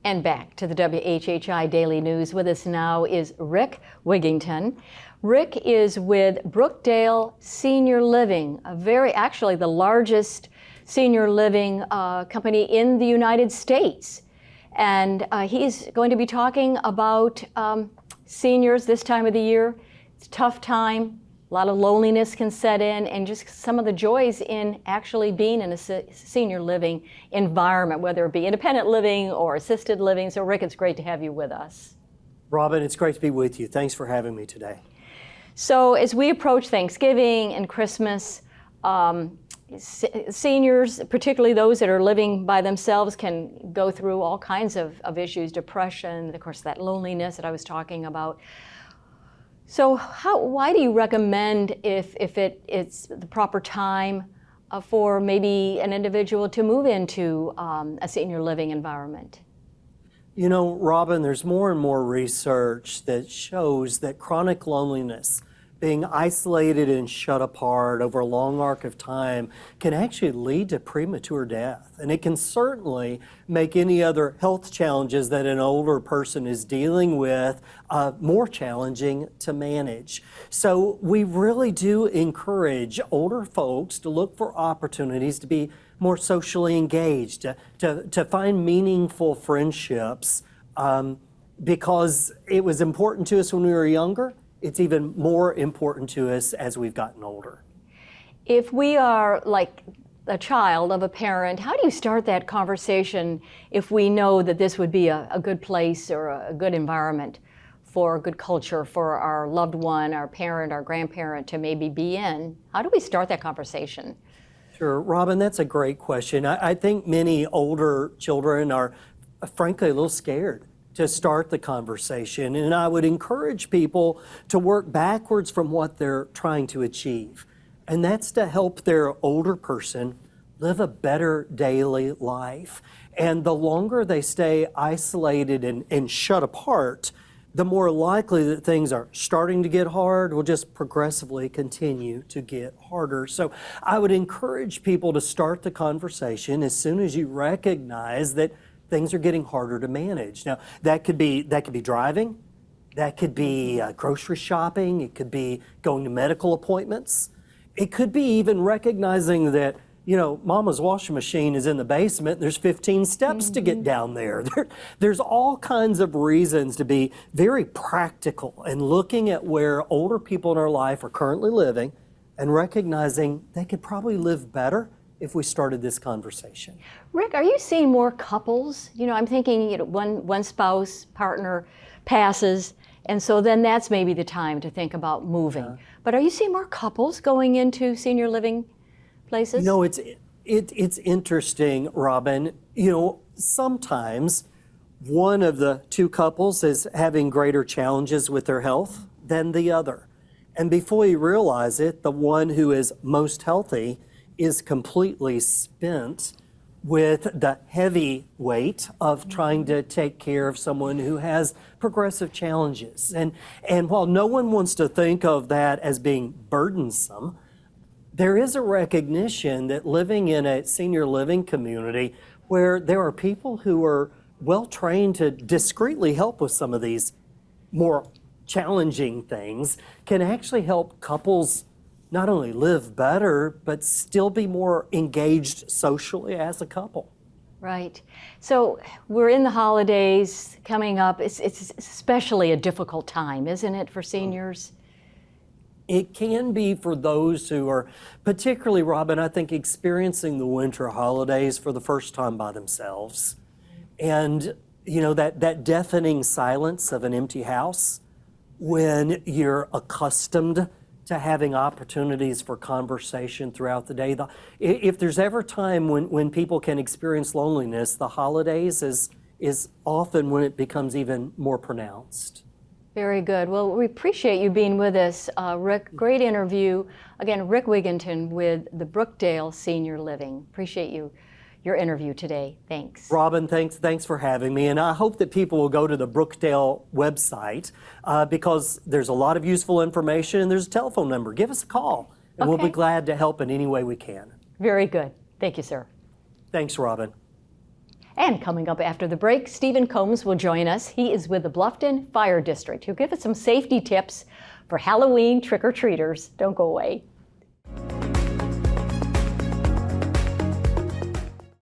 And back to the WHHI Daily News. With us now is Rick Wigginton. Rick is with Brookdale Senior Living, actually the largest senior living company in the United States. And he's going to be talking about seniors this time of the year. It's a tough time. A lot of loneliness can set in, and just some of the joys in actually being in a senior living environment, whether it be independent living or assisted living. So Rick, it's great to have you with us. Robin, it's great to be with you. Thanks for having me today. So as we approach Thanksgiving and Christmas, seniors, particularly those that are living by themselves, can go through all kinds of issues, depression, of course, that loneliness that I was talking about. So why do you recommend, if it's the proper time for maybe an individual to move into a senior living environment? You know, Robin, there's more and more research that shows that chronic loneliness, being isolated and shut apart over a long arc of time, can actually lead to premature death. And it can certainly make any other health challenges that an older person is dealing with more challenging to manage. So we really do encourage older folks to look for opportunities to be more socially engaged, to find meaningful friendships, because it was important to us when we were younger. It's even more important to us as we've gotten older. If we are like a child of a parent, how do you start that conversation if we know that this would be a good place or a good environment for a good culture for our loved one, our parent, our grandparent to maybe be in? How do we start that conversation? Sure, Robin, that's a great question. I think many older children are frankly a little scared to start the conversation. And I would encourage people to work backwards from what they're trying to achieve. And that's to help their older person live a better daily life. And the longer they stay isolated and shut apart, the more likely that things are starting to get hard will just progressively continue to get harder. So I would encourage people to start the conversation as soon as you recognize that things are getting harder to manage. Now, that could be driving, that could be grocery shopping, it could be going to medical appointments. It could be even recognizing that, you know, Mama's washing machine is in the basement, there's 15 steps to get down there. There's all kinds of reasons to be very practical and looking at where older people in our life are currently living and recognizing they could probably live better if we started this conversation. Rick, are you seeing more couples? You know, I'm thinking, you know, one spouse, partner passes, and so then that's maybe the time to think about moving. Yeah. But are you seeing more couples going into senior living places? You know, it's interesting, Robin. You know, sometimes one of the two couples is having greater challenges with their health than the other. And before you realize it, the one who is most healthy is completely spent with the heavy weight of trying to take care of someone who has progressive challenges. And while no one wants to think of that as being burdensome, there is a recognition that living in a senior living community where there are people who are well trained to discreetly help with some of these more challenging things can actually help couples not only live better, but still be more engaged socially as a couple. Right. So we're in the holidays coming up. It's especially a difficult time, isn't it, for seniors? It can be for those who are, particularly, Robin, I think, experiencing the winter holidays for the first time by themselves. And, you know, that deafening silence of an empty house when you're accustomed to having opportunities for conversation throughout the day. If there's ever time when people can experience loneliness, the holidays is often when it becomes even more pronounced. Very good. Well, we appreciate you being with us, Rick. Great interview. Again, Rick Wigginton with the Brookdale Senior Living. Appreciate your interview today. Thanks. Robin, thanks for having me. And I hope that people will go to the Brookdale website because there's a lot of useful information and there's a telephone number. Give us a call and we'll be glad to help in any way we can. Very good. Thank you, sir. Thanks, Robin. And coming up after the break, Stephen Combs will join us. He is with the Bluffton Fire District. He'll give us some safety tips for Halloween trick-or-treaters. Don't go away.